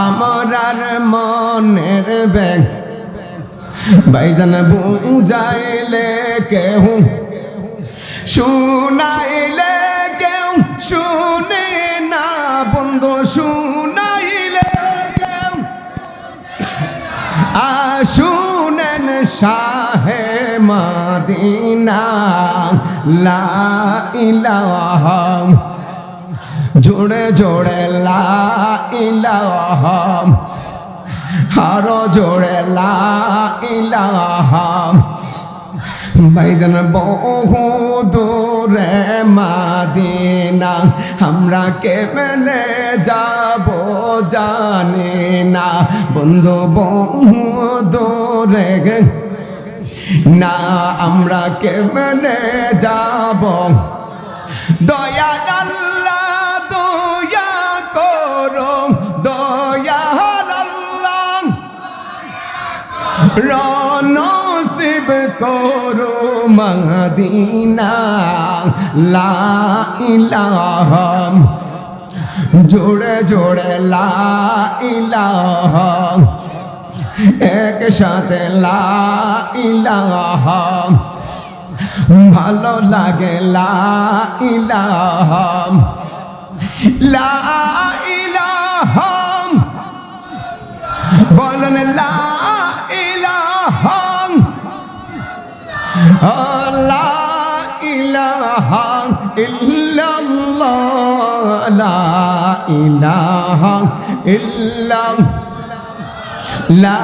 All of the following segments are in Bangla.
আমার আর মনের ব্যাগ ভাইজান বুঝাইলে কেউ শুনাইলে কেউ শুনে না বন্ধু শুনাইলে কেউ শুনেন শাহে মদিনা লা ইলাহা জোড়ে জোড়ে লা ইলাহা আরো জোড়ে লা ইলাহা ভাইজান বহু দূরে মদিনা আমরা কেমনে যাব জানি না বন্ধু বহু দূরে না আমরা কেমনে যাব দয়া আল্লাহ দয়া করো দয়া আল্লাহ নসিব করো মদিনা লা ইলাহা জোড়ে জোড়ে লা ইলাহা এক সাথে লা ইলাহা ভালো লাগে লা ইলাহা লা ইলাহা বলেন লা ইলাহা লা ইলাহা ইল্লাল্লাহ লা ইলাহা ইল্লাল্লাহ লা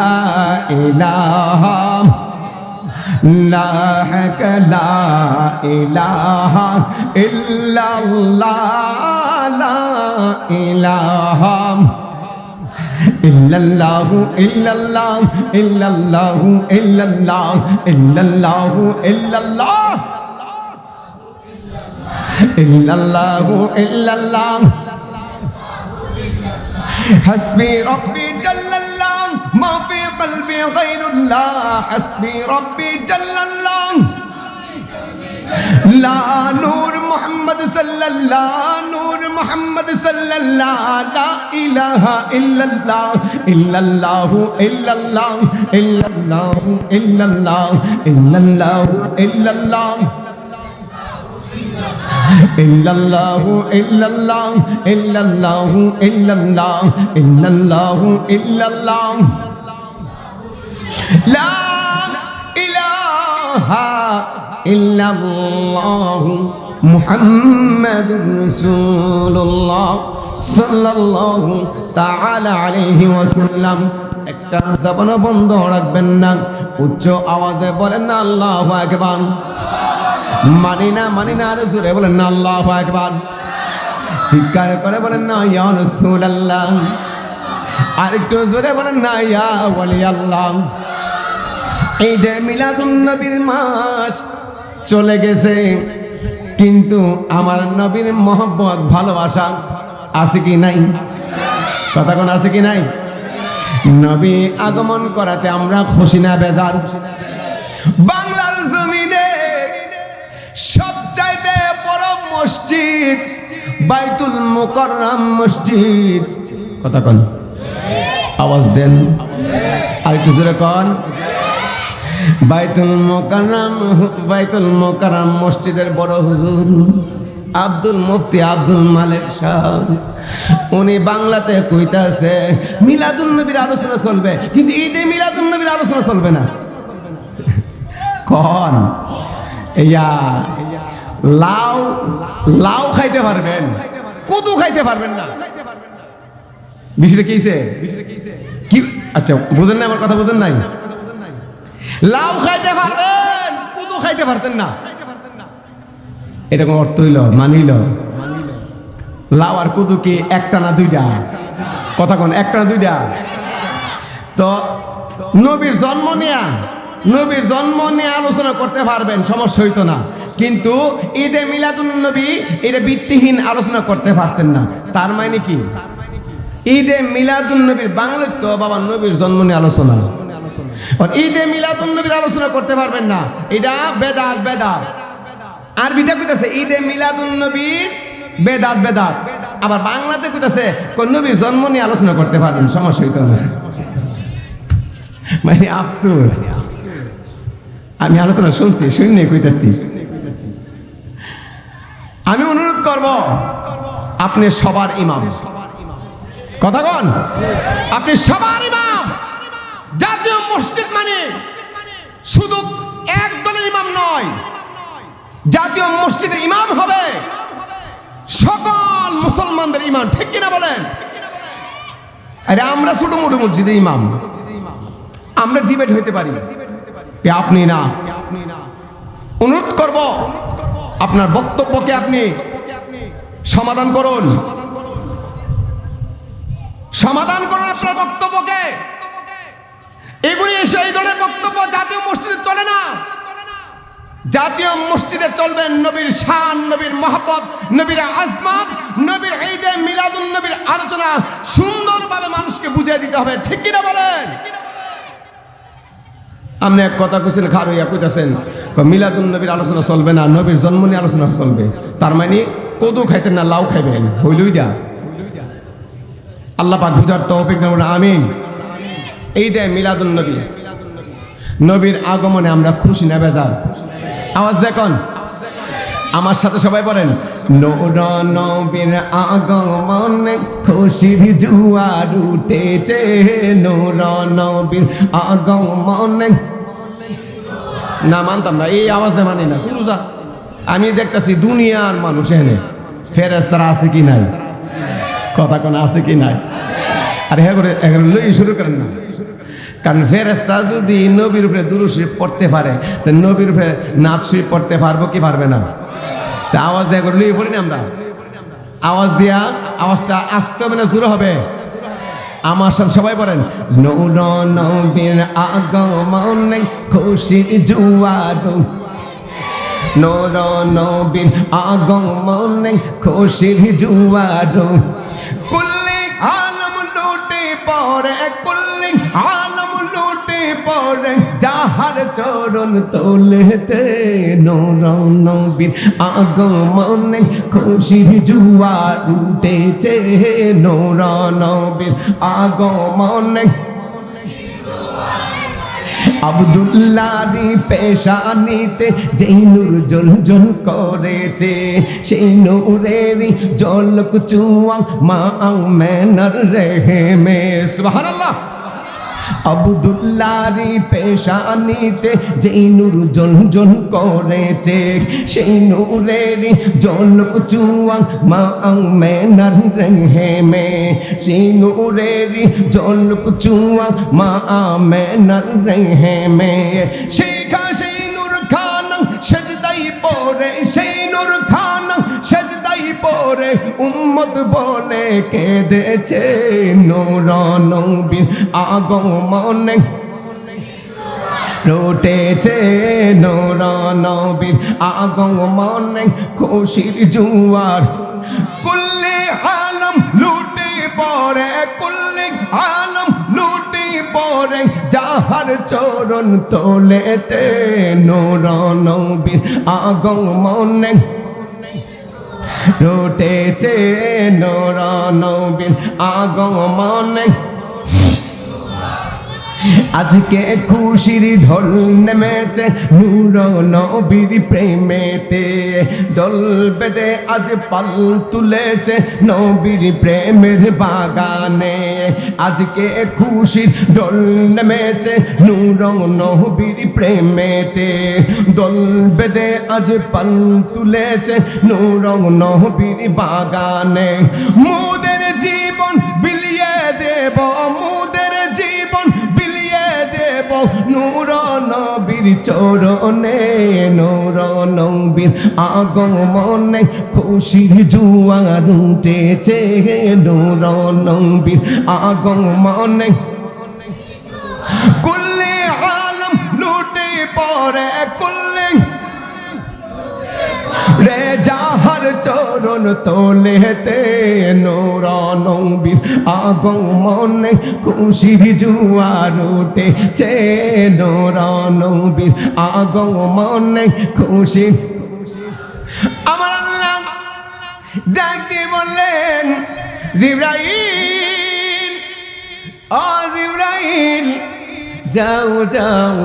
ইলাহা লা ইলাহা ইল্লাল্লাহ লা ইলাহা ইল্লাল্লাহু ইল্লাল্লাহ ইল্লাল্লাহু ইল্লাল্লাহ ইল্লাল্লাহু ইল্লাল্লাহ ইল্লাল্লাহু ইল্লাল্লাহ حسبي ربي جل الله ما في قلبي غير الله حسبي ربي جل الله لا نور محمد صلى الله نور محمد صلى الله لا إله إلا الله إلا الله إلا الله إلا الله إلا الله إلا الله إلا الله إلا الله إلا الله إلا الله إلا الله إلا الله إلا الله لا إله إلا الله محمد رسول الله صلى الله تعالى عليه وسلم একটা জবান বন্ধ রাখবেন না উচ্চ আওয়াজে বলেন না আল্লাহু আকবার মানি না আর জোরে বলেন না আল্লাহু আকবার চিৎকার করে বলেন না ইয়া রাসূলুল্লাহ আর একটু জোরে বলেন না ইয়া ওয়ালি আল্লাহ ঈদে মিলাদুন নবীর মাস চলে গেছে কিন্তু আমার নবীর মহব্বত ভালোবাসা আছে কি নাই কথা কোন আছে কি নাই নবী আগমন করাতে আমরা খুশি না বেজার বাংলার জমিনে সবচাইতে বড় মসজিদ বাইতুল মুকাররম মসজিদ কথা কোন আওয়াজ দেন আর একটু জোরে কোন বাইতুল মুকাররম মসজিদের বড় হুজুর আব্দুল মুফতি আব্দুল মালিক সাহেব উনি বাংলাতে কইতাছে মিলাদুন নবীর আলোচনা চলবে কিন্তু ঈদে মিলাদুন নবীর আলোচনা চলবে না কোন ইয়া লাউ খাইতে পারবেন কদু খাইতে পারবেন না বিষয়টা কিছে কি আচ্ছা বুঝেন না আমার কথা বুঝেন নাই লাউ খাইতে পারবেন কদু খাইতে পারতেন না এটা কোন অর্থ হইল মানিল লাউ আর কদু কি একটা না দুইটা কথা কোন একটা না দুইটা তো নবীর জন্ম নিয়ে আলোচনা করতে পারবেন সমস্যা হইতো না কিন্তু ঈদে মিলাদুন নবী এটা ভিত্তিহীন আলোচনা করতে পারতেন না তার মানে কি ঈদে মিলাদুন নবীর বাংলায় তো বাবা নবীর জন্ম নিয়ে আলোচনা আর ঈদে মিলাদুন নবীর আলোচনা করতে পারবেন না এটা বেদাত আরবিটা কইতাছে ঈদে মিলাদুন নবীর বেদাত বেদাত। আবার বাংলাতে কইতাছে কোন নবীর জন্ম নিয়ে আলোচনা করতে পারবেন, সমস্যা হইতো না। মানে আফসোস, আমি আলোচনা শুনছি, শুনে কইতাছি। আমি অনুরোধ করব, আপনি সবার ইমাম, কথা কন, আপনি সবার ইমাম। জাতীয় মসজিদ মানে শুধু এক দলের ইমাম নয়, জাতীয় মসজিদের ইমাম হবে সকল মুসলমানদের ইমাম, ঠিক কিনা বলেন? আরে আমরা ছোট মোটো মসজিদের ইমাম, আমরা ডিবেট হইতে পারি, আপনি না। অনুরোধ করব, আপনার বক্তব্যকে আপনি সমাধান করুন, সমাধান করুন আপনার বক্তব্যকে। এগুলি সেই ধরনের বক্তব্য জাতীয় মসজিদে চলে না। জাতীয় মসজিদে চলবেন নবীর শান, নবীর মহব্বত, নবীর আজমত, নবীর ঈদে মিলাদুন নবীর আলোচনা সুন্দরভাবে মানুষকে বুঝিয়ে দিতে হবে, ঠিক কিনা বলেন? আপনি এক কথা কইছেন, খারুইয়া কইতাছেন মিলাদুন নবীর আলোচনা চলবে না, নবীর জন্ম নিয়ে আলোচনা চলবে। তার মানে কদু খাইতেন না, লাউ খাইবেন, হইলই যা। আল্লাহ পাক বুঝার তৌফিক দান, আমিন। এই দে মিলাদুন নবী, নবীর আগমনে আমরা খুশি না বেজার? আওয়াজ দেখুন, আমার সাথে সবাই বলেন, নূর নবীর আগমনে খুশির জোয়ার উঠেছে, নূর নবীর আগমনে। না মানতাম না, এই আওয়াজে মানি না। পুরুজা আমি দেখতেছি দুনিয়ার মানুষ এনে ফেরেশতারা আছে কি নাই, কথা কোন আছে কি নাই? আর হ্যাঁ করে লই শুরু করেন না, কারণ ফেরেশতা যদি নবীর উপরে দুরূদ শরীফ পড়তে পারে, তো নবীর উপরে নাত শরীফ পড়তে পারবো কি পারবে না? তা আওয়াজ দেয়া করে লই পড়ি না আমরা। আওয়াজ দিয়া, আওয়াজটা আসতে হবে না জোরে হবে? আমার সাথে সবাই বলেন, নূর নবীর আগমনে খুশির জোয়ার, নূর নবীর আগমনে খুশির জোয়ার, কুল্লি আলম লুটে পড়ে, কুল্লি আলম লুটে পড়ে যাহার চরণ তোলেতে, নূর নবীর আগমনে খুশির জোয়ার উঠেছে, নূর নবীর আগমনে। আব্দুল্লাহরি পেশানিতে যেই নূর জ্বল করেছে, সেই নূরেরই ঝলক চুয়া মা আমেনার রেহেমে। সুবহানাল্লাহ। আব্দুল্লাহরি পেশানিতে যেই নূর জ্বল করেছে, সেই নূরেরই ঝলক চুয়া মা আমেনার রেহেমে, সেই নূরেরই ঝলক চুয়া মা আমেনার রেহেমে। সেই নূর খান সেজদাই পড়ে, সেই নূর খান সেজদাই পড়ে উম্মত বলে কেঁদেছে, নূর নবীর আগমনে উঠেছে, নূর নবীর আগমনে খুশির জোয়ার, কুল্লি আলম লুটে পড়ে, কুল্লি আলম লুটে পড়ে যাহার চরণ তোলেতে, নূর নবীর আগমনে উঠেছে, নূর নবীর আগমনে। আজকে খুশির ঢল নেমেছে নূর নবীর প্রেমেতে, দল বেঁধে আজ পাল তুলেছে নবীর প্রেমের বাগানে। আজকে খুশির ঢল নেমেছে নূর নবীর প্রেমেতে, দল বেঁধে আজ পাল তুলেছে নূর নবীর বাগানে। মুদের জীবন বিলিয়ে দেব, মুদের জীবন বিলিয়ে দেব নূর নবীর চরণে, নূর নবীর আগমনে খুশির জোয়ার উঠেছে, নূর নবীর আগমনে কুল্লি আলম লুটে পড়ে, কুল্লি রে যাহার চরণ তোলেতে, নূর নবীর আগমনে খুশির জোয়ার উঠেছে, নূর নবীর আগমনে খুশির। আমার আল্লাহ ডাক দিয়ে বললেন, জিবরাইল, ও জিবরাইল, যাও যাও,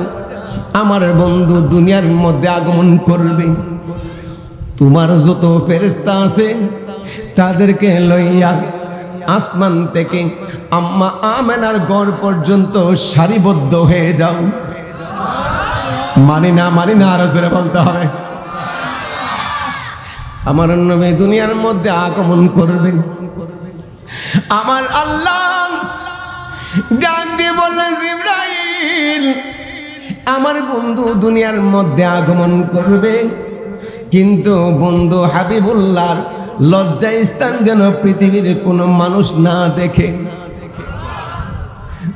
আমার বন্ধু দুনিয়ার মধ্যে আগমন করবে। তোমার যত ফেরেশতা আছে তাদেরকে লইয়া আসমান থেকে আম্মা আমেনার ঘর পর্যন্ত সারিবদ্ধ হয়ে যাও। মানি না আরো জোরে বলতে হবে। আমার নবী দুনিয়ার মধ্যে আগমন করবেন। আমার আল্লাহ ডাক দিয়ে বললেন, জিবরাইল, আমার বন্ধু দুনিয়ার মধ্যে আগমন করবে, কিন্তু বন্ধু হাবিবুল্লাহর লজ্জা স্থান যেন পৃথিবীর কোনো মানুষ না দেখে।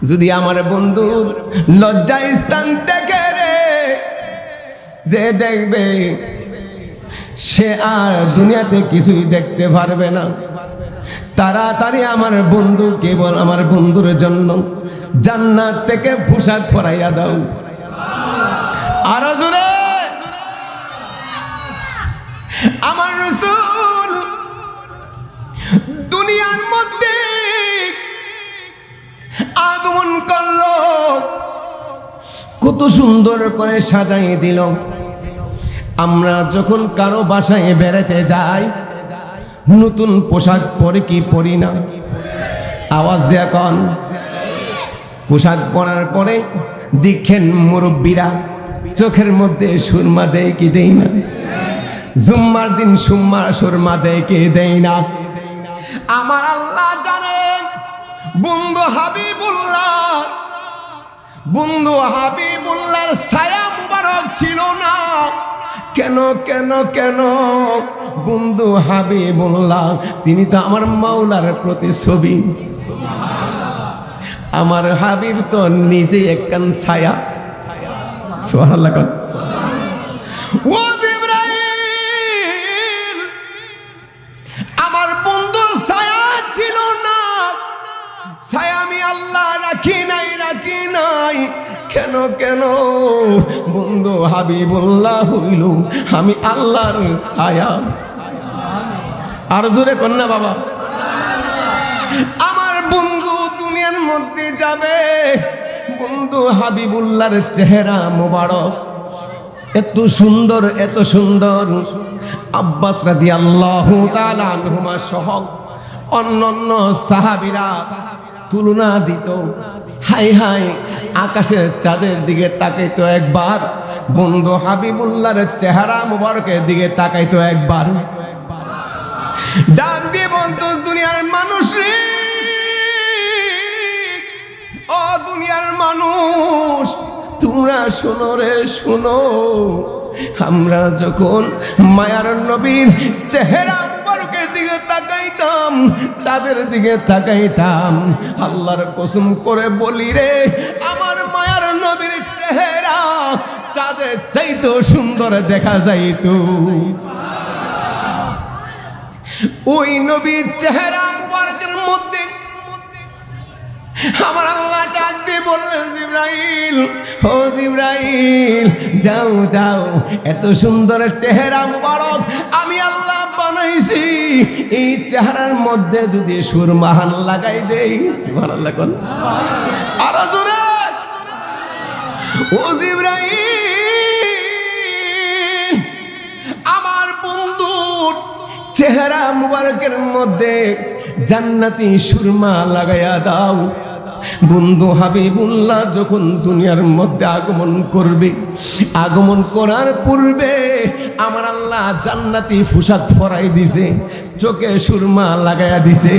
যদি আমার বন্ধুর লজ্জা স্থান দেখে রে, যে দেখবে সে আর দুনিয়াতে কিছুই দেখতে পারবে না। তাড়াতাড়ি আমার বন্ধু, কেবল আমার বন্ধুর জন্য জান্নাত থেকে পোশাক পরাইয়া দাও। আরো জোরে। আমার রাসূল দুনিয়ার মধ্যে আগমন করলো, কত সুন্দর করে সাজাই দিল। আমরা যখন কারো বাসায় বেড়াতে যাই, নতুন পোশাক পরে কি পরি না? আওয়াজ দেয়া কন। পোশাক পরার পরে দেখেন মুরব্বীরা চোখের মধ্যে সুরমা দেয় কি দেয় না? জুম্মার দিন সুরমা দেয় কি দেয় না? আমার আল্লাহ জানেন, বন্ধু হাবিবুল্লাহর ছায়া মুবারক ছিল না। কেন কেন কেন? বন্ধু হাবিবুল্লাহ তিনি তো আমার মাওলার প্রতিছবি। আমার হাবিব তো নিজে একখান ছায়া। সুবহানাল্লাহ। ও জিবরাইল, আমার বন্ধুর ছায়া ছিল না। ছায়া আমি আল্লাহ রাখি নাই। কেন কেন? বন্ধু হাবিবুল্লাহ হইল আমি আল্লাহর ছায়া। আর জোরে কন্যা বাবা। আমার বন্ধু দুনিয়ার মধ্যে যাবে, বন্ধু হাবিবুল্লাহর চেহারা মোবারক এত সুন্দর, এত সুন্দর। আব্বাস রাদিয়াল্লাহু তাআলা আনহুমা সহ অন্যান্য সাহাবীরা তুলনা দিত। হাই হাই, আকাশের চাঁদের দিকে তাকাইতো একবার, বন্ধু হাবিবুল্লাহর চেহারা মুবারকের দিকে তাকাইতো একবার। ডাক দিয়ে বলতো, দুনিয়ার মানুষ রে, ও দুনিয়ার মানুষ, তোমরা শোনো রে, শোনো। আমরা যখন মায়ার নবীর চেহারা মুবারকের দিকে তাকাইতাম, চাঁদের দিকে তাকাইতাম, আল্লাহর কসম করে বলি রে, আমার মায়ার নবীর চেহারা চাঁদের চাইতেও সুন্দর দেখা যাইতো। ওই নবীর চেহারা মুবারকের মধ্যে আমার আল্লাহ ডাক দিয়ে বললেন, জিবরাইল, ও জিবরাইল, যাও যাও, এত সুন্দর চেহারা মুবারক আমি আল্লাহ বানাইছি, এই চেহারার মধ্যে যদি সুরমাহান লাগাই দেই। সুবহানাল্লাহ কোন আরো জোরে। ও জিবরাইল, আমার বন্ধুর চেহারা মুবারকের মধ্যে জান্নাতি সুরমা লাগাইয়া দাও। বন্ধু হাবিবুল্লাহ যখন দুনিয়ার মধ্যে আগমন করবে, আগমন করার পূর্বে আমার আল্লাহ জান্নাতি পোশাক পরাই দিছে, চোখে সুরমা লাগাইয়া দিছে,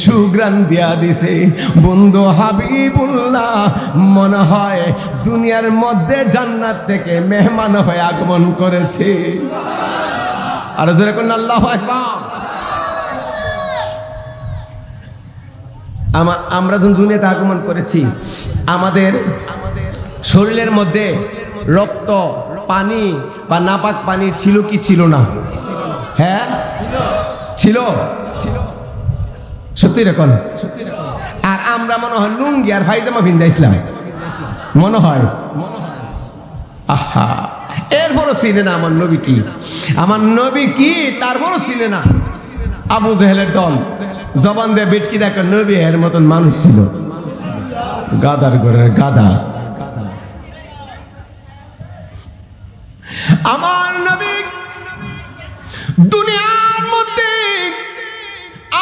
সুগ্রাণ দিয়া দিছে। বন্ধু হাবিবুল্লাহ মনে হয় দুনিয়ার মধ্যে জান্নাত থেকে মেহমান হয়ে আগমন করেছে। আর জোরে কোন আল্লাহু আকবার। আমরা যখন দুনিয়াতে আগমন করেছি, আমাদের শরীরের মধ্যে রক্ত, পানি বা নাপাক পানি ছিল কি ছিল না? হ্যাঁ ছিল। সত্যি রকম। আর আমরা মনে হয় লুঙ্গি আর পায়জামা ভিন্দা ইসলাম মনে হয়। আহা, এরপরও চিনে না আমার নবী কি, আমার নবী কি, তারপরও চিনে না। আবু জেহেলের দল জবান দিয়ে বিটকি দেখো নবী এর মতন মানুষ ছিল, গাদার ঘরের গাদা। আমার নবী দুনিয়ার মধ্যে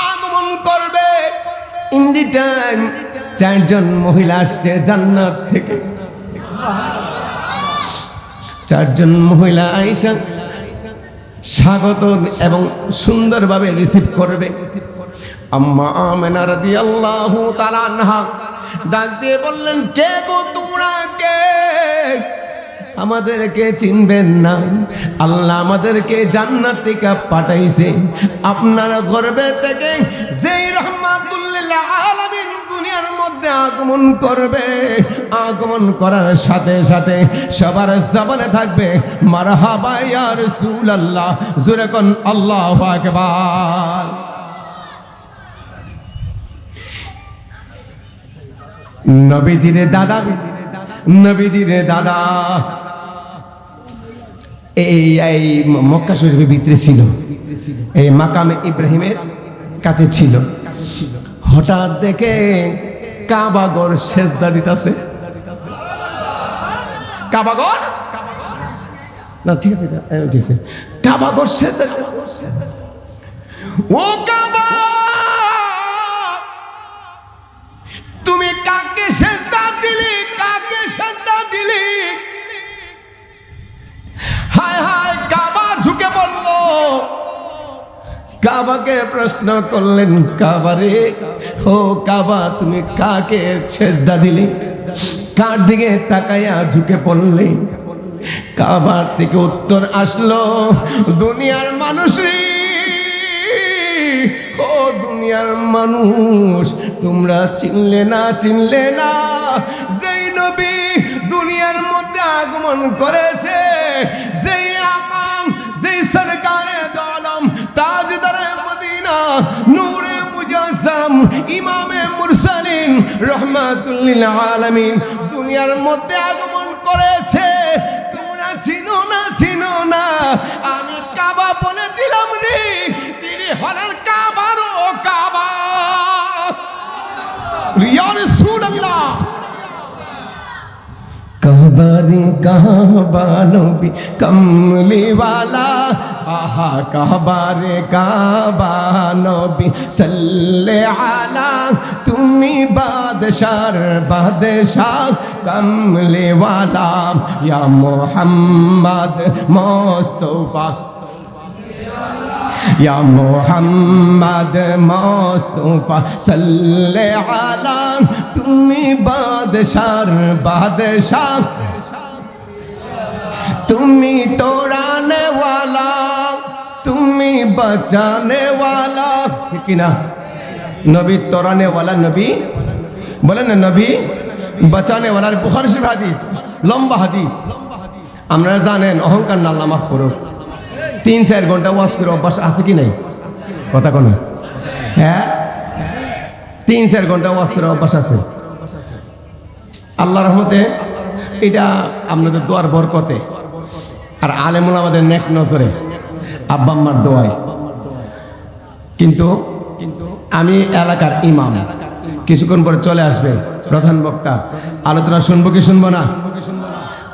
আগমন করবে, ইন দি টাইম 4 জন মহিলা আসছে জান্নাত থেকে। 4 জন মহিলা আয়েশা স্বাগত এবং সুন্দরভাবে রিসিভ করবে। আম্মা আমেনা রাদিয়াল্লাহু তাআলা আনহা ডাক দিয়ে বললেন, কে গো তোমরা, কে? আমাদেরকে চিনবেন না? আল্লাহ আমাদেরকে জান্নাত থেকে পাঠাইছে, আপনার গর্বে থেকে যেই রাহমাতুল লিল আলামিন দুনিয়ার মধ্যে আগমন করবে, আগমন করার সাথে সাথে সবার জবানে থাকবে মারহাবা ইয়া রাসূলুল্লাহ, জোরে কোন আল্লাহু আকবার। নবীজির দাদা, নবীজির দাদা এই মক্কা শরীফের ভিতরে ছিল, এই মাকামে ইব্রাহিমের কাছে ছিল। হঠাৎ দেখে কাবাগর সেজদা দিতেছে। কাবাগর না, ঠিক আছে, ঠিক আছে, কাবাগর সেজদা দিতেছে। ও কাবা, তুমি কাকে সেজদা দিলি, কাকে সেজদা দিলি? হায় হায়, কাবা ঝুঁকে বলল। কাবাকে প্রশ্ন করলেন, কাবা রে, ও কাবা তুমি কাকে সেজদা দিলি? কার দিকে তাকাইয়া ঝুঁকে পড়লে? কাবার থেকে উত্তর আসলো, দুনিয়ার মানুষ রে, ও দুনিয়ার মানুষ, তোমরা চিনলে না, চিনলে না যেই নবী দুনিয়ার মধ্যে আগমন করেছে, যেই আকাম, যেই সরকারে আলম, তাজদারে মদিনা, নূরে মুজাসসাম, ইমামে মুরসালিন, রহমাতুল লিল আলামিন দুনিয়ার মধ্যে আগমন করেছে। তোমরা চিনো না, চিনো না, আমি কাবা বলে দিলাম রে, তিনি হলেন কাবার ও কাবা। ইয়া রাসূলুল্লাহ, কাবা রে কাবা নবী কমলিওয়ালা, আহা কাবা রে কাবা নবী সাল্লে আলা, তুমি বাদশার বাদশাহ কমলিওয়ালা, ইয়া মুহাম্মদ মুস্তাফা, ইয়া মুহাম্মদ মুস্তাফা সাল্লে আলা, তুমি বাদশার বাদশাহ, তুমি তোড়ানে ওয়ালা, তুমি বাঁচানে ওয়ালা। ঠিক কিনা? নবী তোড়ানে ওয়ালা, নবী বলেন না, নবী বাঁচানে ওয়ালা। বুখারী শরীফ হাদিস, লম্বা হাদিস। আপনারা জানেন, অহংকার না, আল্লাহ মাফ করুক, 3-4 ঘন্টা ওয়াজ করে অভ্যাস আছে কি নাই? কথা কোন? হ্যাঁ, 3-4 ঘন্টা ওয়াজ করে অভ্যাস আছে। আল্লাহ রহমতে এটা আপনাদের দোয়ার বরকতে আর আলেমুল আমাদের নেক নজরে, আব্বা আম্মার দোয়ায়। কিন্তু আমি এলাকার ইমাম, কিছুক্ষণ পরে চলে আসবে প্রধান বক্তা, আলোচনা শুনবো কি শুনবো না?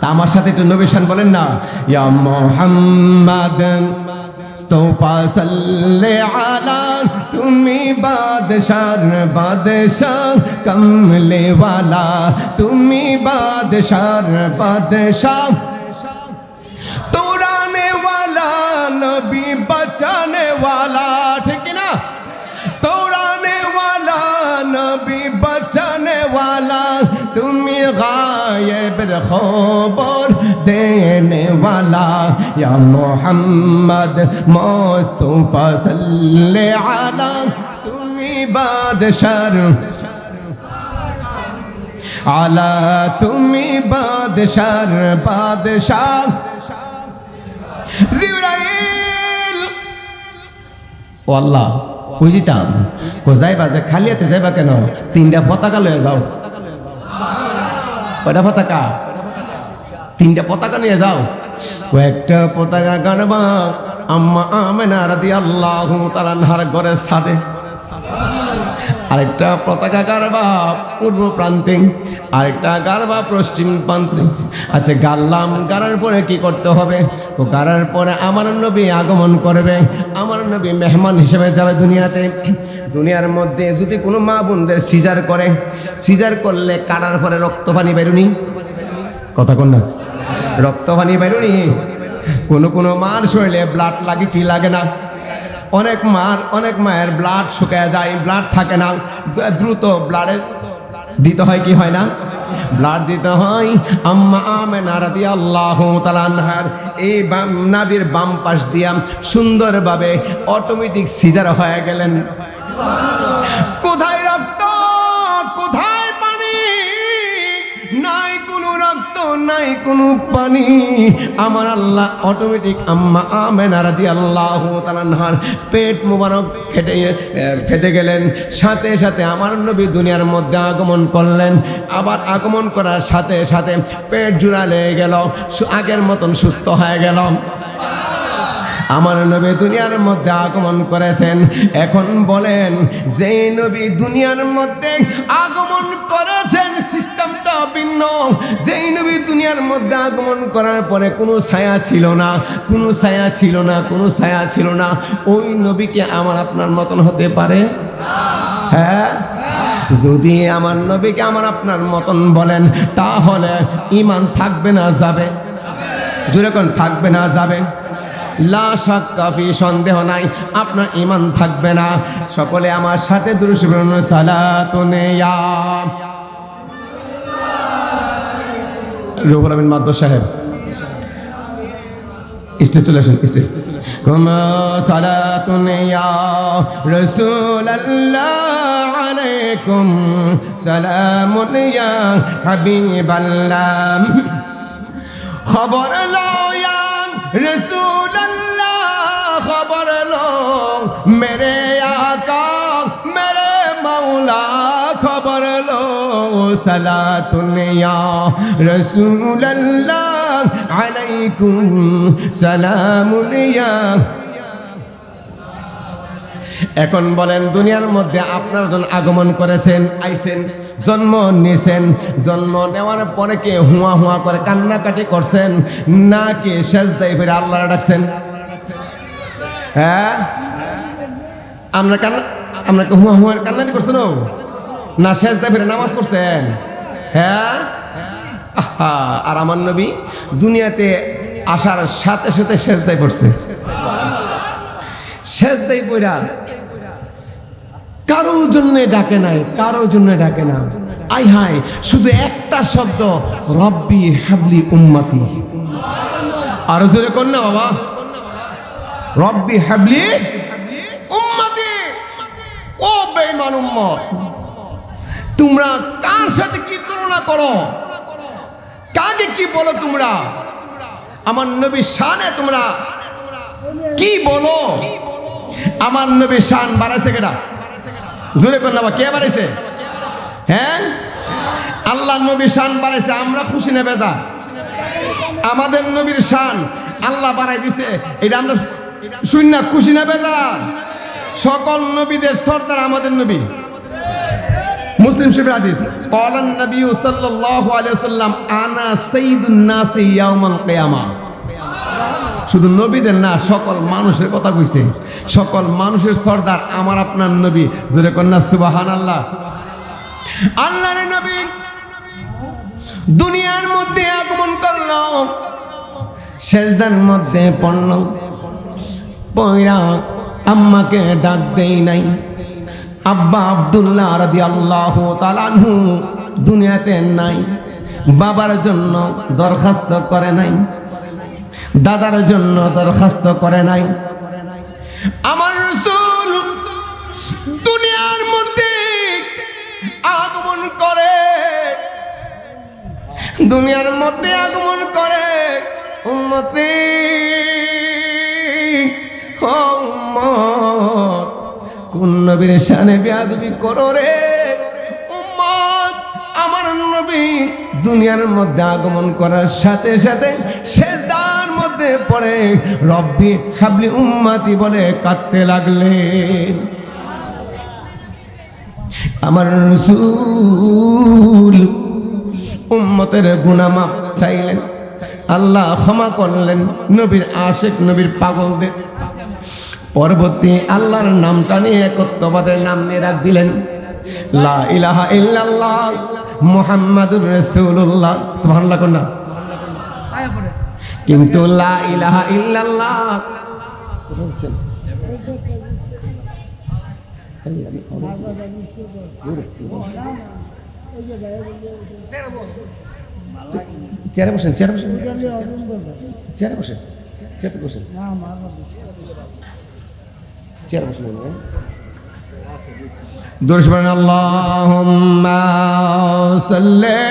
তা আমার সাথে একটু নবী শান বলেন না, ইয়া মুহাম্মদ মুস্তাফা সাল্লে আলা, তুমি বাদশার বাদশাহ কমলে ওয়ালা, তুমি বাদশার বাদশাহ, তোড়ানে ওয়ালা নবী বাঁচানে ওয়ালা। ঠিক না? তোড়ানে ওয়ালা নবী বাঁচানে ওয়ালা, তুমি গায়েবের খবর দেনে ওয়ালা, ইয়া মুহাম্মদ মুস্তাফা সাল্লে আলা, তুমি বাদশার আলা, তুমি বাদশার বাদশাহ। জিবরাইল, ও আল্লাহ, কই যেতাম? কো যাইবা, যে খালি হাতে যাইবা কেন? 3টা পতাকা লয়ে যাও। কয়টা পতাকা? 3টা পতাকা নিয়ে যাও। কয়েকটা পতাকা গানবা, আম্মা আমেনা রাদিয়াল্লাহু তাআলা আনহার ঘরের ছাদে আরেকটা পতাকা গারবা পূর্ব প্রান্তে, আরেকটা গারবা পশ্চিম প্রান্তে। আচ্ছা, গারলাম, গারার পরে কি করতে হবে? তো গারার পরে আমার নবী আগমন করবে, আমার নবী মেহমান হিসেবে যাবে দুনিয়াতে। দুনিয়ার মধ্যে যদি কোনো মা বোনদের সিজার করে, সিজার করলে কাটার পরে রক্ত পানি বেরুনি, কথা কোন না, রক্ত পানি বেরুনি। কোনো মার শরীরে ব্লাড লাগে কি লাগে না? অনেক মায়ের ব্লাড শুকিয়ে যায়, ব্লাড থাকে না, দ্রুত ব্লাডের দিতে হয় কি হয় না? ব্লাড দিতে হয়। আম্মা আমেনা রাদিয়াল্লাহু তাআলা আনহার এই নাভির বাম পাশ দিয়া সুন্দরভাবে অটোমেটিক সিজার হয়ে গেলেন। কোথায় রক্ত, কোথায় পানি? নাই কোনো রক্ত, নাই কোনো পানি। আমার আল্লাহ অটোমেটিক আম্মা আমেনা রাদিয়াল্লাহু তাআলা আনহার পেট মোবারক ফেটে গেলেন। সাথে সাথে আমার নবী দুনিয়ার মধ্যে আগমন করলেন। আবার আগমন করার সাথে সাথে পেট জোড়া লেগে গেল, আগের মতন সুস্থ হয়ে গেল। আমার নবী দুনিয়ার মধ্যে আগমন করেছেন। এখন বলেন, যেই নবী দুনিয়ার মধ্যে আগমন করেছেন সিস্টেমটা ভিন্ন। যেই নবী দুনিয়ার মধ্যে আগমন করার পরে কোনো ছায়া ছিল না, কোনো ছায়া ছিল না, কোনো ছায়া ছিল না, ওই নবীকে আমার আপনার মতন হতে পারে? হ্যাঁ, যদি আমার নবীকে আমার আপনার মতন বলেন, তাহলে ঈমান থাকবে না যাবে? জোরে কোন, থাকবে না যাবে? লা শাক্কা ফি, সন্দেহ নাই আপনার ঈমান থাকবে না। সকলে আমার সাথে দুরূদ শরীফ পড়ুন। সালাতুন ইয়া রুহুল আমিন মাদবর সাহেব, স্টেজ চলে আসেন, স্টেজ। কুমা সালাতুন ইয়া রাসূলুল্লাহ আলাইকুম সালামুন ইয়া হাবিবাল্লাহ। খবর লও ইয়া রাসূলুল্লাহ, খবর লো মেরে আকা মেরে মৌলা, খবর লো। সালাতুন ইয়া রাসূলুল্লাহ আলাইকুম সালামুন ইয়া। এখন বলেন, দুনিয়ার মধ্যে আপনার জন্য আগমন করেছেন, আইছেন, জন্ম নিয়েছেন, জন্ম নেওয়ার পরে কে হুয়া হুয়া করে কান্নাকাটি করছেন, না কে সেজদায় ফিরে আল্লাহ ডাকছেন? হ্যাঁ, আমরা হুয়া হুয়ার কান্নাকাটি করছেন না সেজদায় ফিরে নামাজ পড়ছেন? হ্যাঁ। আর আমার নবী দুনিয়াতে আসার সাথে সাথে সেজদায় পড়ছে। সেজদায় পড়া কারোর জন্য ডাকে নাই, কারোর জন্য ডাকে না। আই হায়, শুধু একটা শব্দ, রব্বি হাবলি উম্মতি। আরো জোরে কর না বাবা, রব্বি হাবলি উম্মতি। ও বেঈমান উম্মত, তোমরা কার সাথে কি তুলনা করো? কাকে কি বলো তোমরা? আমার নবীর শানে তোমরা কি বলো? আমার নবীর শান বাড়াইছে কেডা? জোরে কর না, কে বাড়াইছে? হ্যাঁ, আল্লাহ নবীর শান বাড়াইছে। আমরা খুশি না বেজা? আমাদের নবীর শান আল্লাহ বাড়াই দিছে, এটা আমরা শূন্য খুশি না বেজা? সকল নবীদের সর্দার আমাদের নবী। মুসলিম শরীফের হাদিস, ক্বালান নবী সাল্লাল্লাহু আলাইহি ওয়াসাল্লাম আনা সাইয়্যিদুন নাসি ইয়াউমাল কিয়ামাহ। শুধু নবীদের না, সকল মানুষের কথা কইছে। সকল মানুষের সর্দার আমার আপনার নবী। জোরে কন্যা সুবহানাল্লাহ। আল্লাহর নবী দুনিয়ার মধ্যে আগমন করল, সেজদার মধ্যে পড়ল, পয়রা আম্মাকে ডাক দেই নাই। আব্বা আব্দুল্লাহ রাদিয়াল্লাহু তাআলা আনহু দুনিয়াতে নাই। বাবার জন্য দরখাস্ত করে নাই, দাদার জন্য দরখাস্ত করে নাই। আমার রাসূল দুনিয়ার মধ্যে আগমন করে, দুনিয়ার মধ্যে আগমন করে। উম্মত রে, ও উম্মত, কোন নবীর শানে বেয়াদবি করো রে উম্মত? আমার নবী দুনিয়ার মধ্যে আগমন করার সাথে সাথে সেজদার মধ্যে নামাজে পড়ে রব্বি হাবলি উম্মতি বলে কাঁদতে লাগলেন। আমার রাসূল উম্মতের গুনাহ মাফ চাইলেন, আল্লাহ ক্ষমা করলেন। নবীর আশিক, নবীর পাগলদের পরবর্তী আল্লাহর নামটা নিয়ে একত্ববাদের নাম নিয়ে ডাক দিলেন, লা ইলাহা ইল্লাল্লাহ মুহাম্মাদুর রাসূলুল্লাহ। সুবহানাল্লাহ কোন না, কিন্তু লা ইলাহা ইল্লাল্লাহ চেয়ারে বসেন, চেয়ারে বসেন, চেয়ারে বসেন, চেয়ারে বসেন, চেয়ারে বসেন। দুরূদ পড়েন, আল্লাহুম্মা সাল্লি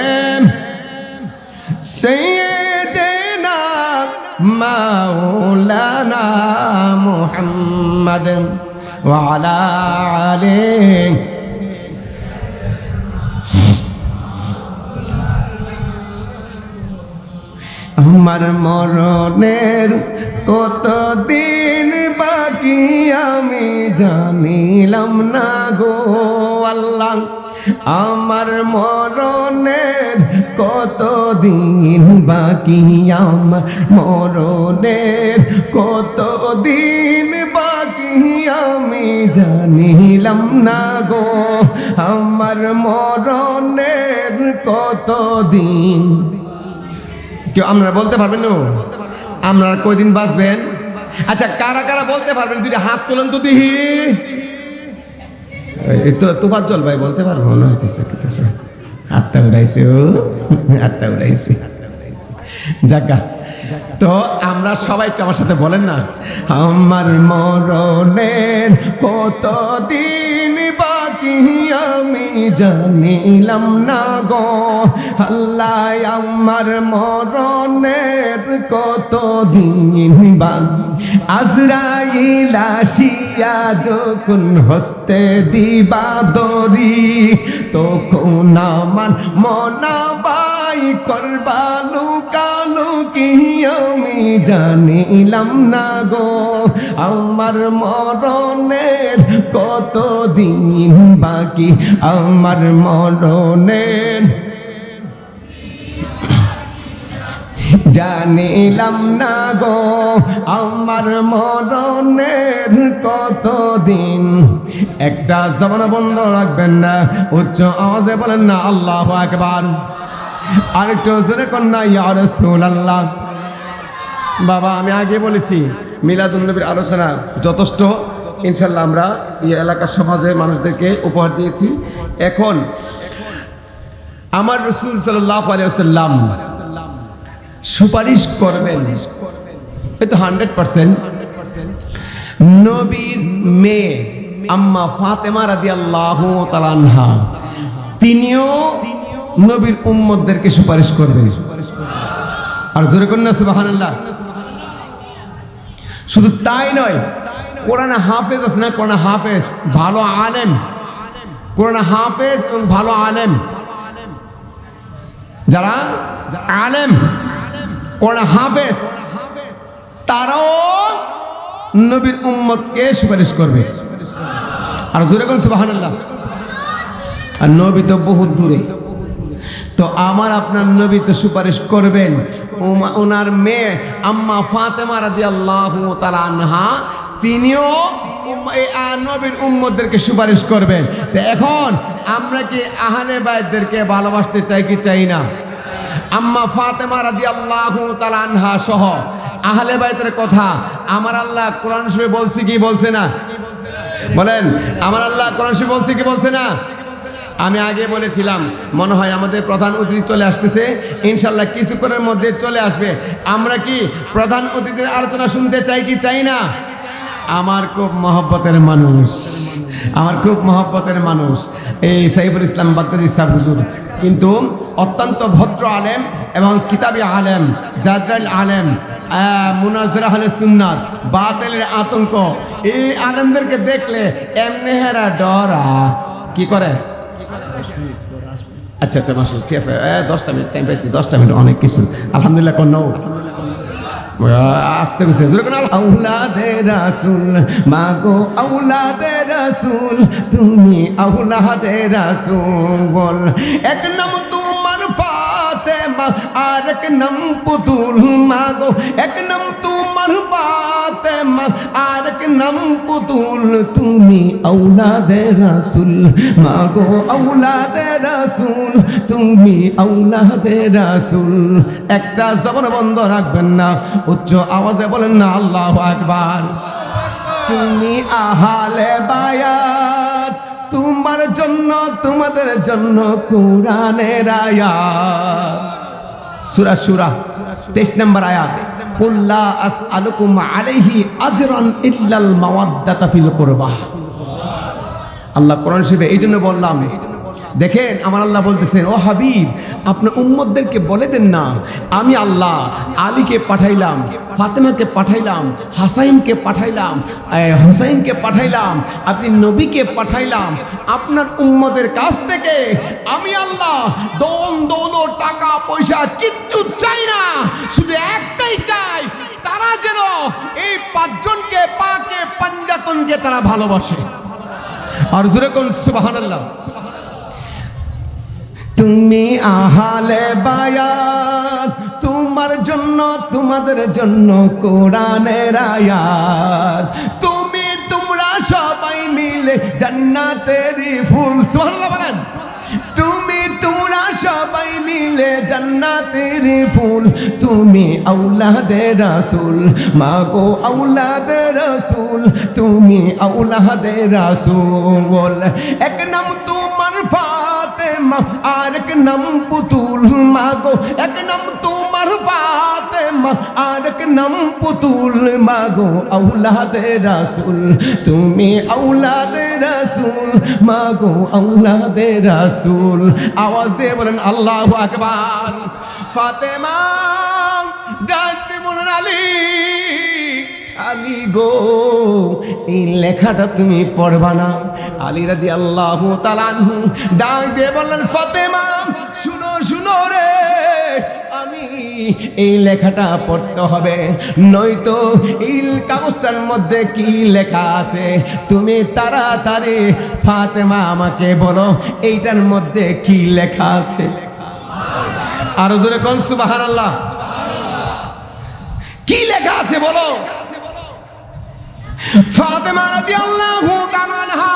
সাইয়্যিদিনা মাওলানা মুহাম্মাদিন ওয়া আলা আলিহি। আমার মরণের কতদিন বাকি আমি জানিলাম না গো আল্লাহ। আমার মরণের কতদিন বাকি, আমার মরণের কতদিন বাকি আমি জানিলাম না গো। আমার মরণের কতদিন, কেউ আপনারা বলতে পারবেন না আপনারা কয়দিন বাঁচবেন? আচ্ছা, কারা কারা বলতে পারবেন? দুইটা হাত তোলেন তো দেখি। তোফাজ্জল ভাই বলতে পারবো না, হইতেছে হাতটা উঠাইছে, ও হাতটা উঠাইছে। যাকা, তো আমরা সবাই একটু আমার সাথে বলেন না, আমার মরণের কতদিন বাকি আমি জানিলাম না গো আল্লাহ। আমার মরণের কতদিন বাকি, আজরাইল আসিয়া যখন হস্তে দিবা দরি, তখন আমার মনাবাই করবা লুকালুকি আমি জানিলাম না গো। আমার মরণের কতদিন বাকি, আমার মরণের জানিলাম না গো। আমার মরণের কতদিন। একটা জবান বন্ধ রাখবেন না, উচ্চ আওয়াজে বলেন না আল্লাহু আকবার। আরেকটু জোরে কর না ইয়া রাসূলুল্লাহ। বাবা, আমি আগে বলেছি মিলাদুন নবীর আলোচনা যথেষ্ট, ইনশাল্লাহ আমরা এই এলাকার সমাজের মানুষদেরকে উপহার দিয়েছি। এখন আমার রাসূল সাল্লাল্লাহু আলাইহি ওয়াসাল্লাম সুপারিশ করবেন, এটা 100%। নবীর মেয়ে আম্মা ফাতেমা রাদিয়াল্লাহু তাআলা আনহা, তিনিও নবীর উম্মতদেরকে সুপারিশ করবেন। আর জোরে করেন না সুবহানাল্লাহ। শুধু তাই নয়, কোরআনে হাফেজ আছে না, কোরআনে হাফেজ ভালো আলেম, কোরআনে হাফেজ এবং ভালো আলেম, যারা আলেম কোরআনে হাফেজ, তারাও নবীর উম্মতকে সুপারিশ করবে। আর জোরে করেন সুবহানাল্লাহ। আর নবী তো বহুত দূরে, তো আমার আপনার নবী তো সুপারিশ করবেন। ওনার মেয়ে আম্মা ফাতেমা রাদিয়াল্লাহু তাআলা আনহা, তিনিও নবীর উম্মতদেরকে সুপারিশ করবেন। তো এখন আমরা কি আহলে বাইতদেরকে ভালোবাসতে চাই কি চাই না? আম্মা ফাতেমা রাদিয়াল্লাহু তাআলা আনহা সহ আহলে বাইতের কথা আমার আল্লাহ কোরআন শরীফে বলছে কি বলছে না? বলেন, আমার আল্লাহ কোরআন শরীফে বলছে কি বলছে না? আমি আগে বলেছিলাম, মনে হয় আমাদের প্রধান অতিথি চলে আসতেছে, ইনশাল্লাহ কিছুক্ষণের মধ্যে চলে আসবে। আমরা কি প্রধান অতিথির আলোচনা শুনতে চাই কি চাই না? আমার খুব মহব্বতের মানুষ, আমার খুব মহব্বতের মানুষ এই সাইফুল ইসলাম বাগদাদি সাহেব হুজুর, কিন্তু অত্যন্ত ভদ্র আলেম এবং কিতাবি আলেম, জাদরাইল আলেম, মুনাজিরা আহলে সুন্নাত, বাতিলের আতঙ্ক। এই আলেমদেরকে দেখলে এমনি হেরা ডরা কি করে। আচ্ছা আচ্ছা মাসুদ, ঠিক আছে, 10টা মিনিট টাইম পাইছি, 10টা মিনিট অনেক কিছু। আলহামদুলিল্লাহ, কোন আসতে গেছে আউলাদে রাসূল মাগো আউলাদে রাসূল তুমি আউলাদে রাসূল এক নাম তোমার ফাতেমা আর এক নাম পুতুল মাগো এক নাম তোমার ফাতেমা আর এক নাম পুতুল তুমি আউলাদে রাসূল মাগো আউলাদে রাসূল তুমি আউলাদে রাসূল একটা জবান বন্ধ রাখবেন না উচ্চ আওয়াজে বলেন না আল্লাহু আকবার তুমি আহলে বায়াত তোমার জন্য তোমাদের জন্য কোরআনের আয়াত সূরা সূরা 23 নম্বর আয়াত কুল লা আসআলুকুম আলাইহি আজরান ইল্লাল মাওয়াদ্দাতা ফিল কুরবা আল্লাহ কোরআন শরীফে এইজন্য বললাম দেখেন আমার আল্লাহ বলতেছেন ও হাবিব আপনি উম্মতদেরকে বলে দেন না আমি আল্লাহ আলীকে পাঠাইলাম ফাতেমাকে পাঠাইলাম হাসাইনকে পাঠাইলাম হুসাইনকে পাঠাইলাম আপনি নবীকে পাঠাইলাম আপনার উম্মতের কাছ থেকে আমি আল্লাহ দন দৌলত টাকা পয়সা কিচ্ছু চাই না শুধু একটাই চাই তারা যেন এই পাঁচজনকে পাকে পাঞ্জাতনকে তারা ভালোবাসে আর জোরে কোন সুবহানাল্লাহ তুমি আহলে বায়াত তোমার জন্য তোমাদের জন্য কোরআনের আয়াত তুমি তোমরা সবাই মিলে জান্নাতের ফুল সুবহানাল্লাহ বলেন তুমি তোমরা সবাই মিলে জান্নাতের ফুল তুমি আউলাদে রাসূল মাগো আউলাদে রাসূল তুমি আউলাদে রাসূল এক নাম তোমার ফাতেমা আর এক নাম পুতুল মাগো এক নাম তোমার ফাতেমা আর এক নাম পুতুল মাগো আউলাদে রাসূল তুমি আউলাদে রাসূল মাগো আউলাদে রাসূল আওয়াজ দিয়ে বলেন আল্লাহু আকবার ফাতেমা ডাকতে বলেন আলী আলী গো এই লেখাটা তুমি পড়বা না আলী রাদিয়াল্লাহু তাআলা আনহু ডাক দিয়ে বললেন ফাতেমা শুনো শুনো রে আমি এই লেখাটা পড়তে হবে নয়তো এই কাগজটার মধ্যে কি লেখা আছে তুমি তাড়াতাড়ি ফাতেমা আমাকে বলো এইটার মধ্যে কি লেখা আছে আরো জোরে কোন সুবহানাল্লাহ কি লেখা আছে বলো ফাতেমা রাদিয়াল্লাহু তাআলা আনহা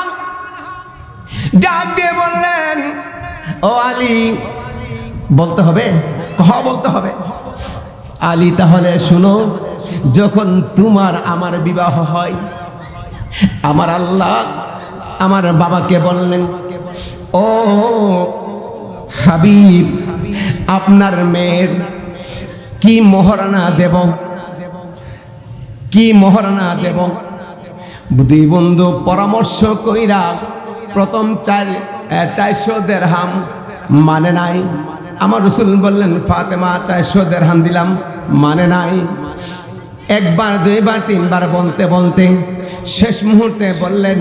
ডাক দিয়ে বললেন ও আলী বলতে হবে বলতে হবে আলী তাহলে শুনো যখন তোমার আমার বিবাহ হয় আমার আল্লাহ আমার বাবাকে বললেন ও হাবিব আপনার মেয়ের কি মহারণা দেব কি মহারণা দেব বুদ্ধি বন্ধু পরামর্শ কইরা প্রথম 400 দিরহাম মানে নাই আমার রাসূল বললেন ফাতেমা 400 দিরহাম দিলাম মানে নাই একবার দুইবার তিনবার বলতে বলতে শেষ মুহূর্তে বললেন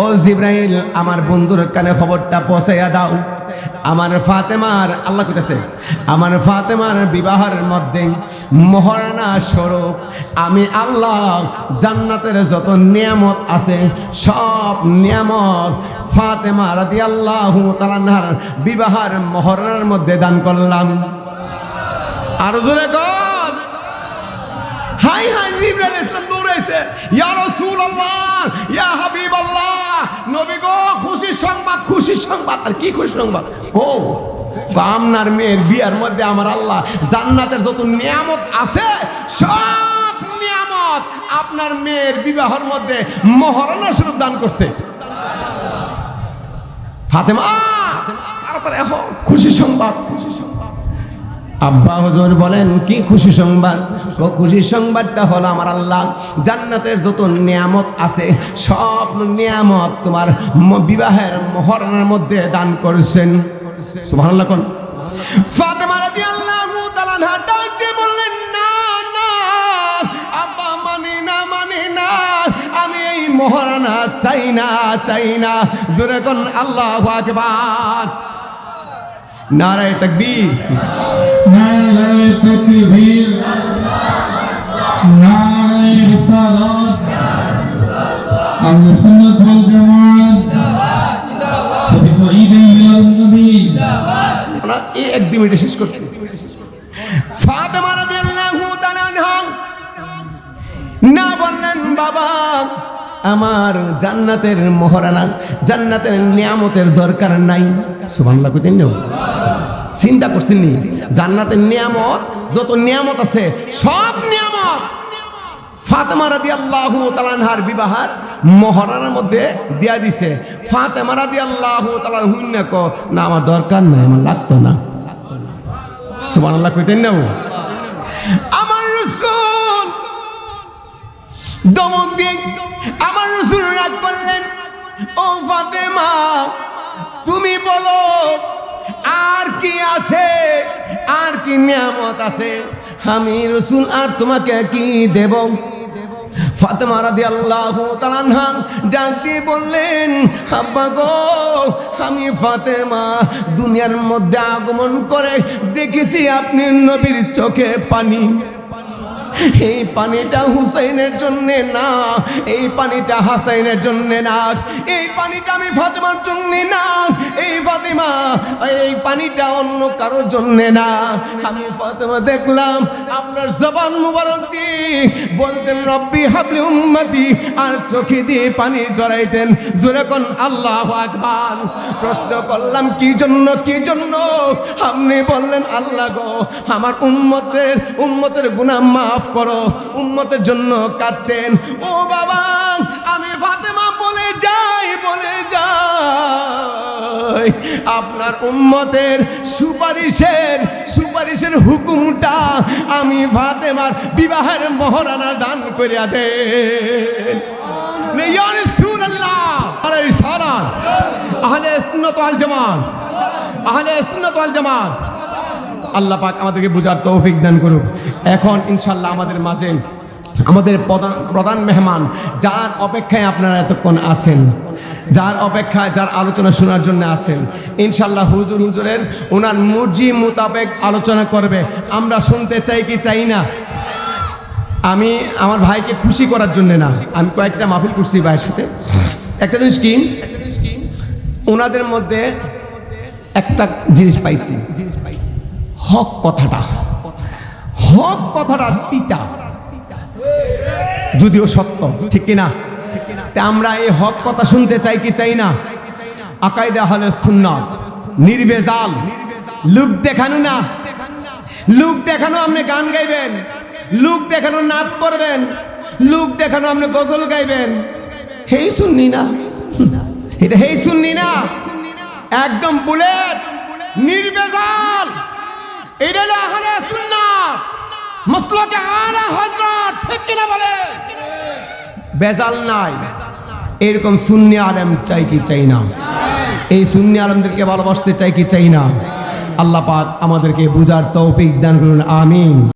ও জিবরাইল আমার বন্ধুর কানে খবরটা পৌঁছাইয়া দাও আমার ফাতেমার আল্লাহ কইতেছে আমার ফাতেমার বিবাহের মধ্যে মহারণা স্বরূপ আমি আল্লাহ জান্নাতের যত নিয়ামত আছে সব নিয়ামত ফাতেমা রাদিয়াল্লাহু তাআলা আনহার বিবাহের মহারণার মধ্যে দান করলাম আর জোরে কর হাই হাই জিবরাইল ইসলাম দৌড়াইছে ইয়া রাসূলুল্লাহ ইয়া হাবিবাল্লাহ নবী গো খুশির সংবাদ আর কি খুশির সংবাদ ও আপনার মেয়ের বিয়ার মধ্যে আমার আল্লাহ জান্নাতের যত নিয়ামত আছে সব নিয়ামত আপনার মেয়ের বিবাহের মধ্যে মহারণা স্বরূপ দান করছে ফাতেমা তারপরে খুশি সংবাদ আব্বা হুজুর বলেন কি খুশি সংবাদ খুশি সংবাদটা হলো আমার আল্লাহ জান্নাতের যত নিয়ামত আছে সব নিয়ামত তোমার বিবাহের মহারণার মধ্যে দান করেছেন সুবহানাল্লাহ কোন ফাতেমা রাদিয়াল্লাহু তাআলা আনহা ডাক দিয়ে বললেন না না আব্বা মানি না আমি এই মহারণা চাই না জোরে কোন আল্লাহু আকবার নারায়ে তাকবীর নারায়ে তাকবীর নারে রিসালাত আহলে সুন্নাত ওয়াল জামাত পবিত্র ঈদ মিলাদ নবী আমরা এই এক দুই মিনিটে শেষ করতে। ফাতেমা রাদিয়াল্লাহু তাআলা আনহা না বললেন, বাবা আমার জান্নাতের মহারানা, জান্নাতের নিয়ামতের দরকার নাই। সুবহানাল্লাহ কইতেন না? চিন্তা করছেন নি? জান্নাতের নিয়ামত, যত নিয়ামত আছে সব নিয়ামত ফাতেমা রাদিয়াল্লাহু তাআলা আনহার বিবাহের মহারানার মধ্যে দিয়া দিছে। ফাতেমা রাদিয়াল্লাহু তাআলা হুন্না কো না, আমার দরকার নাই, আমার লাগতো না। সুবহানাল্লাহ কইতেন না? আমার রাসূল দমক দিয়ে আমার রাসূল রাগ করলেন, ও ফাতেমা তুমি বলো আর কি আছে, আর কি নিয়ামত আছে, আমি রাসূল আর তোমাকে কি দেব? ফাতেমা রাদিয়াল্লাহু তাআলা আনহা ডাক দিয়ে বললেন, আব্বা গো, আমি ফাতেমা দুনিয়ার মধ্যে আগমন করে দেখেছি আপনি নবীর চোখে পানি। এই পানিটা হুসাইনের জন্যে না, এই পানিটা হাসাইনের জন্যে না, এই পানিটা আমি ফাতেমার জন্যে না, এই ফাতেমা এই পানিটা অন্য কারোর জন্যে না। আমি ফাতেমা দেখলাম আপনার জবান মুবারক দিয়ে বলতেন রব্বি হাবলি উম্মতি, আর চোখে দিয়ে পানি ঝরাইতেন। জোরে কোন আল্লাহু আকবার। প্রশ্ন করলাম কি জন্য, কি জন্য? আপনি বললেন আল্লাহ গো, আমার উম্মতের গুনাহ মাফ করো, উম্মতের জন্য কাঁদতেন। ও বাবা, আমি ফাতেমা বলে যাই আপনার উম্মতের সুপারিশের হুকুমটা আমি ফাতেমার বিবাহের মহারানা দান করিয়া দেন। ইয়া রাসূলুল্লাহ আলাইহিস সালাম। আহলে সুন্নাত ওয়াল জামাত, আহলে সুন্নাত ওয়াল জামাত, আল্লাহ পাক আমাদেরকে বুঝার তৌফিক দান করুক। এখন ইনশাআল্লাহ আমাদের মাঝে আমাদের প্রধান মেহমান, যার অপেক্ষায় আপনারা এতক্ষণ আছেন, যার অপেক্ষায়, যার আলোচনা শোনার জন্য আছেন, ইনশাআল্লাহ হুজুরের ওনার মর্জি মোতাবেক আলোচনা করবে। আমরা শুনতে চাই কি চাই না? আমি আমার ভাইকে খুশি করার জন্য না, আমি কয়েকটা মাহফিল করছি ভাইয়ের সাথে। একটা জিনিস কি, ওনাদের মধ্যে একটা জিনিস পাইছি, হক কথাটা তিতা, যদিও সত্য, ঠিক কিনা? আমরা এই হক কথা শুনতে চাই কি চাই না? আকাইদা আহলে সুন্নাত নির্ভেজাল, লুক দেখানো না। লুক দেখানো আপনি গান গাইবেন, লুক দেখানো নাচ করবেন, লুক দেখানো আপনি গজল গাইবেন, হেই সুন্নি না, এটা হেই সুন্নি না, একদম বুলেট নির্ভেজাল। এটা হলো আহলে সুন্নাত, মাসলাকে আলা হযরত, ঠিক কিনা বলে? বেজাল নাই। এরকম সুন্নি আলেম চাই কি চাই না? এই সুন্নি আলেমদেরকে ভালোবাসতে চাই কি চাই না? আল্লাহ পাক আমাদেরকে বুঝার তৌফিক দান করুন, আমিন।